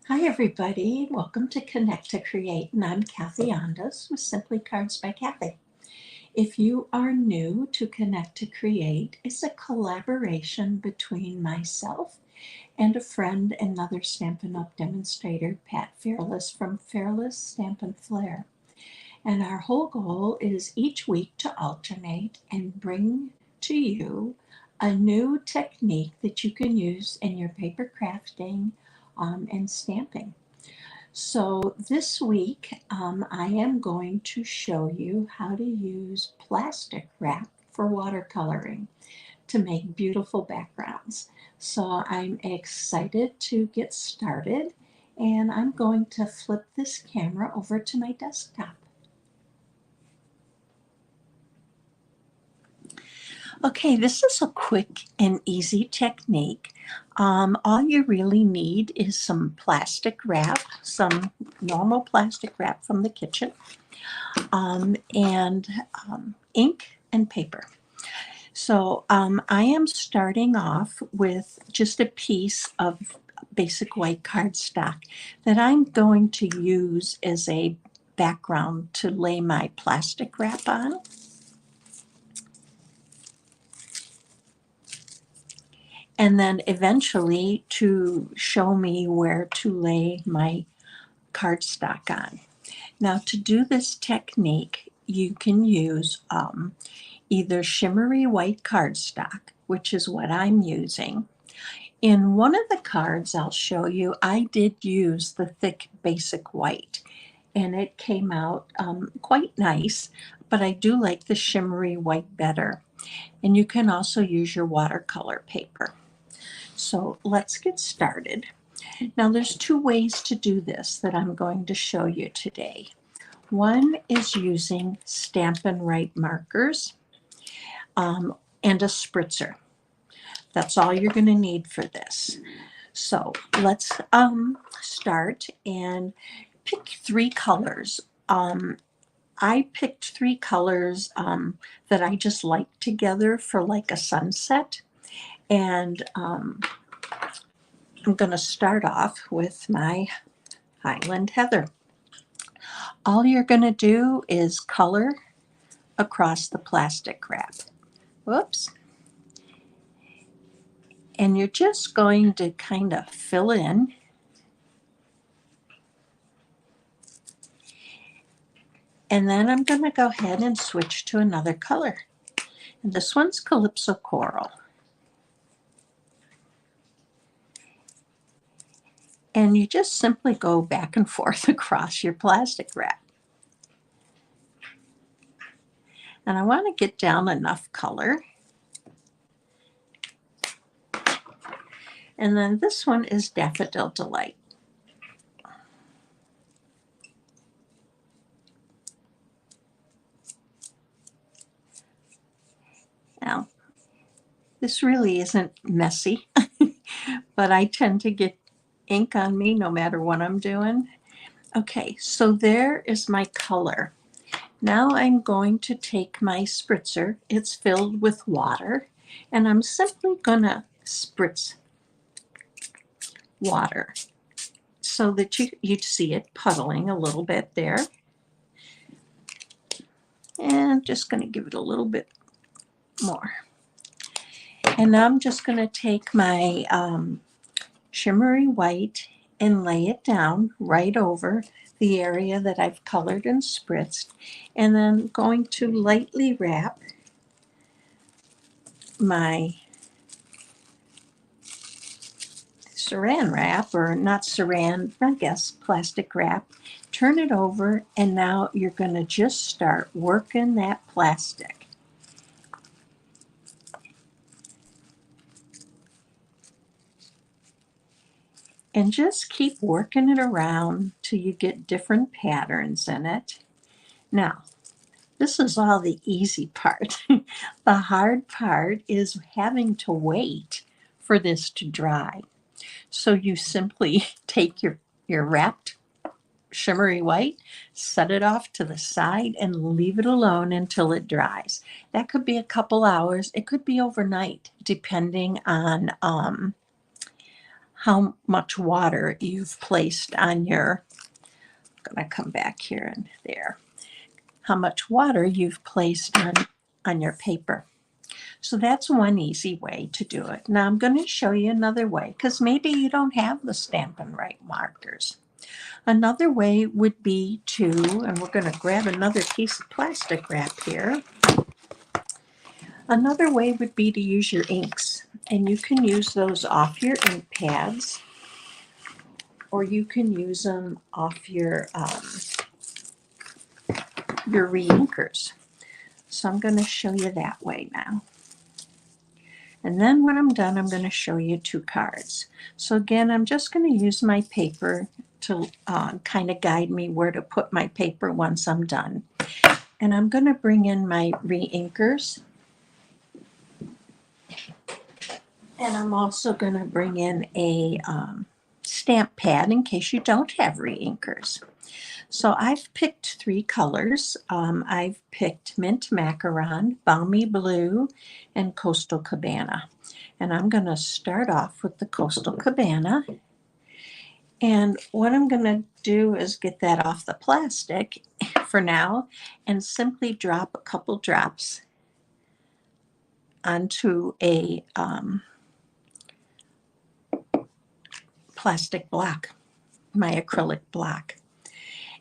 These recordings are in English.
Hi everybody, welcome to Connect to Create, and I'm Kathy Ondas with Simply Cards by Kathy. If you are new to Connect to Create, it's a collaboration between myself and a friend, another Stampin' Up! Demonstrator, Pat Fearless from Fearless Stampin' Flair. And our whole goal is each week to alternate and bring to you a new technique that you can use in your paper crafting and stamping. So this week, I am going to show you how to use plastic wrap for watercoloring to make beautiful backgrounds. So I'm excited to get started, and I'm going to flip this camera over to my desktop. Okay, this is a quick and easy technique. All you really need is some plastic wrap, some normal plastic wrap from the kitchen, and ink and paper. So I am starting off with just a piece of basic white cardstock that I'm going to use as a background to lay my plastic wrap on. And then eventually to show me where to lay my cardstock on. Now, to do this technique, you can use either shimmery white cardstock, which is what I'm using. In one of the cards I'll show you, I did use the thick basic white, and it came out quite nice, but I do like the shimmery white better. And you can also use your watercolor paper. So let's get started. Now there's two ways to do this that I'm going to show you today. One is using Stampin' Write markers and a spritzer. That's all you're going to need for this. So let's start and pick three colors. I picked three colors that I just like together for like a sunset. And I'm going to start off with my Highland Heather. All you're going to do is color across the plastic wrap. Whoops. And you're just going to kind of fill in. And then I'm going to go ahead and switch to another color. And this one's Calypso Coral. And you just simply go back and forth across your plastic wrap. And I want to get down enough color. And then this one is Daffodil Delight. Now, this really isn't messy, but I tend to get ink on me no matter what I'm doing. Okay, so there is my color. Now I'm going to take my spritzer. It's filled with water, and I'm simply going to spritz water so that you see it puddling a little bit there. And I'm just going to give it a little bit more. And now I'm just going to take my shimmery white and lay it down right over the area that I've colored and spritzed, and then going to lightly wrap my saran wrap, or not saran, I guess plastic wrap, turn it over, and now you're going to just start working that plastic. And just keep working it around till you get different patterns in it. Now, this is all the easy part. The hard part is having to wait for this to dry. So you simply take your wrapped shimmery white, set it off to the side, and leave it alone until it dries. That could be a couple hours. It could be overnight, depending on how much water you've placed on your, I'm going to come back here and there, how much water you've placed on your paper. So that's one easy way to do it. Now I'm going to show you another way, because maybe you don't have the Stampin' Right markers. Another way would be to, and we're going to grab another piece of plastic wrap here. Another way would be to use your inks, and you can use those off your ink pads, or you can use them off your re-inkers. So I'm going to show you that way now. And then when I'm done, I'm going to show you two cards. So again, I'm just going to use my paper to kind of guide me where to put my paper once I'm done. And I'm going to bring in my re-inkers. And I'm also going to bring in a stamp pad in case you don't have re-inkers. So I've picked three colors. I've picked Mint Macaron, Balmy Blue, and Coastal Cabana. And I'm going to start off with the Coastal Cabana. And what I'm going to do is get that off the plastic for now and simply drop a couple drops onto a plastic block, my acrylic block.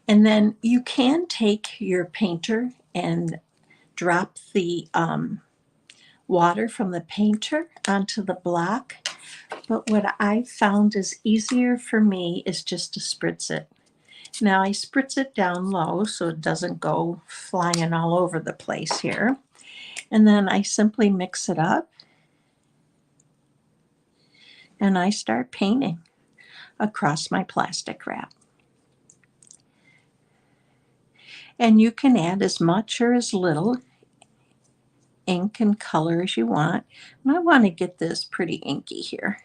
And then you can take your painter and drop the water from the painter onto the block. But what I found is easier for me is just to spritz it. Now I spritz it down low so it doesn't go flying all over the place here. And then I simply mix it up and I start painting across my plastic wrap. And you can add as much or as little ink and color as you want. And I want to get this pretty inky here.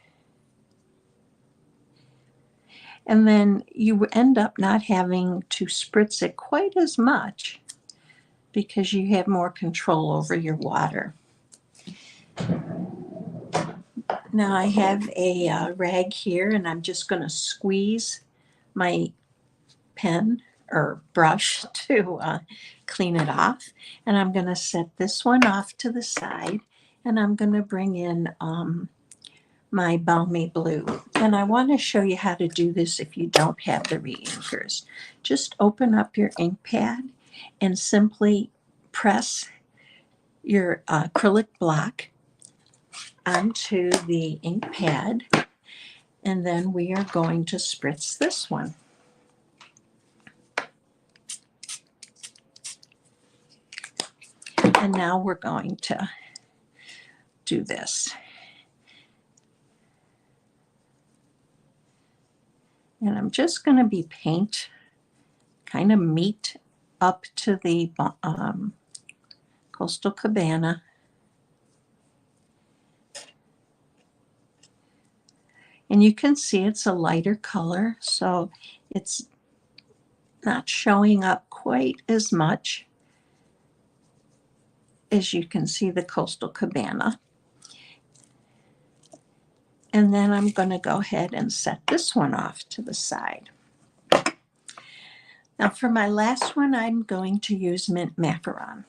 And then you end up not having to spritz it quite as much because you have more control over your water. Now I have a rag here and I'm just going to squeeze my pen or brush to clean it off. And I'm going to set this one off to the side and I'm going to bring in my Balmy Blue. And I want to show you how to do this if you don't have the re-inkers. Just open up your ink pad and simply press your acrylic block onto the ink pad, and then we are going to spritz this one. And now we're going to do this. And I'm just going to be kind of meet up to the Coastal Cabana. And you can see it's a lighter color, so it's not showing up quite as much as you can see the Coastal Cabana. And then I'm going to go ahead and set this one off to the side. Now for my last one, I'm going to use Mint Macaron.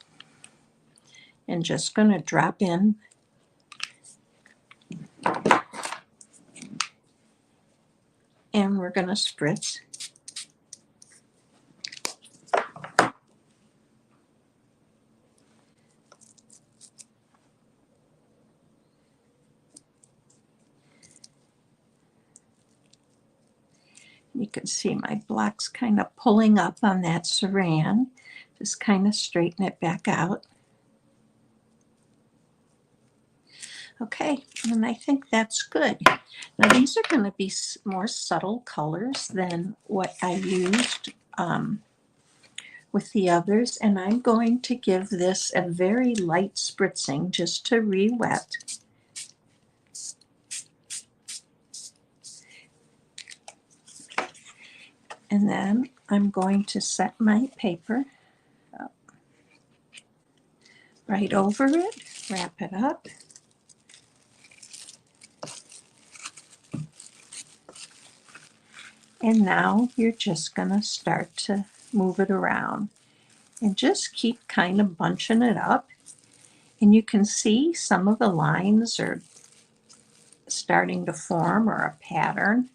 And just going to drop in and we're going to spritz. You can see my block's kind of pulling up on that saran. Just kind of straighten it back out. Okay, and I think that's good. Now these are going to be more subtle colors than what I used with the others, and I'm going to give this a very light spritzing just to re-wet. And then I'm going to set my paper up right over it, wrap it up. And now you're just going to start to move it around and just keep kind of bunching it up. And you can see some of the lines are starting to form, or a pattern,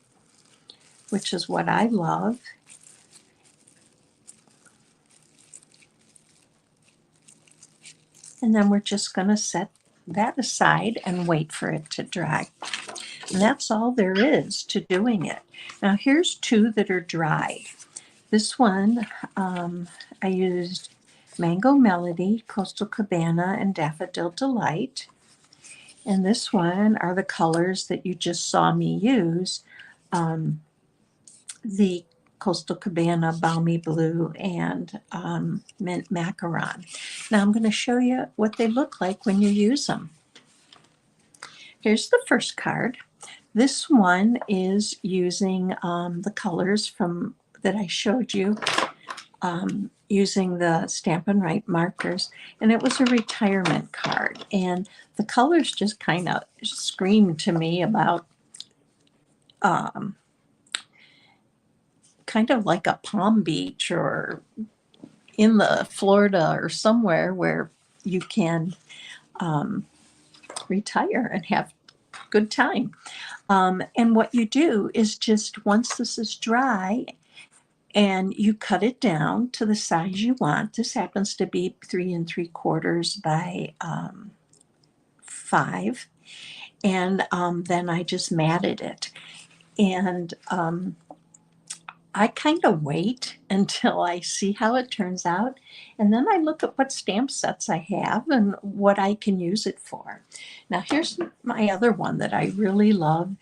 which is what I love. And then we're just going to set that aside and wait for it to dry. And that's all there is to doing it. Now here's two that are dried. This one, I used Mango Melody, Coastal Cabana, and Daffodil Delight. And this one are the colors that you just saw me use. The Coastal Cabana, Balmy Blue, and Mint Macaron. Now I'm going to show you what they look like when you use them. Here's the first card. This one is using the colors from that I showed you, using the Stampin' Write markers, and it was a retirement card, and the colors just kind of screamed to me about kind of like a Palm Beach or in the Florida or somewhere where you can retire and have good time. And what you do is just, once this is dry, and you cut it down to the size you want. This happens to be 3 3/4 by 5. And then I just matted it. And I kind of wait until I see how it turns out. And then I look at what stamp sets I have and what I can use it for. Now here's my other one that I really love.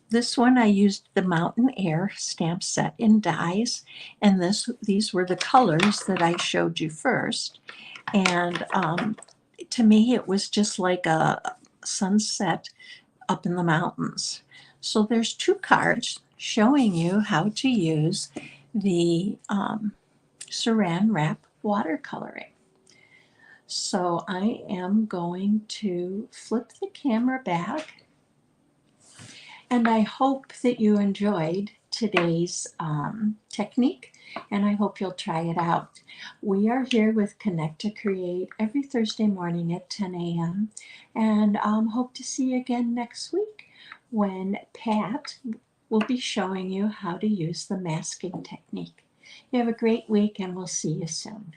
This one I used the Mountain Air stamp set in dies, and these were the colors that I showed you first. And to me, it was just like a sunset up in the mountains. So there's two cards showing you how to use the Saran Wrap Watercoloring. So I am going to flip the camera back, and I hope that you enjoyed today's technique, and I hope you'll try it out. We are here with Connect to Create every Thursday morning at 10 a.m. and hope to see you again next week when Pat will be showing you how to use the masking technique. You have a great week, and we'll see you soon.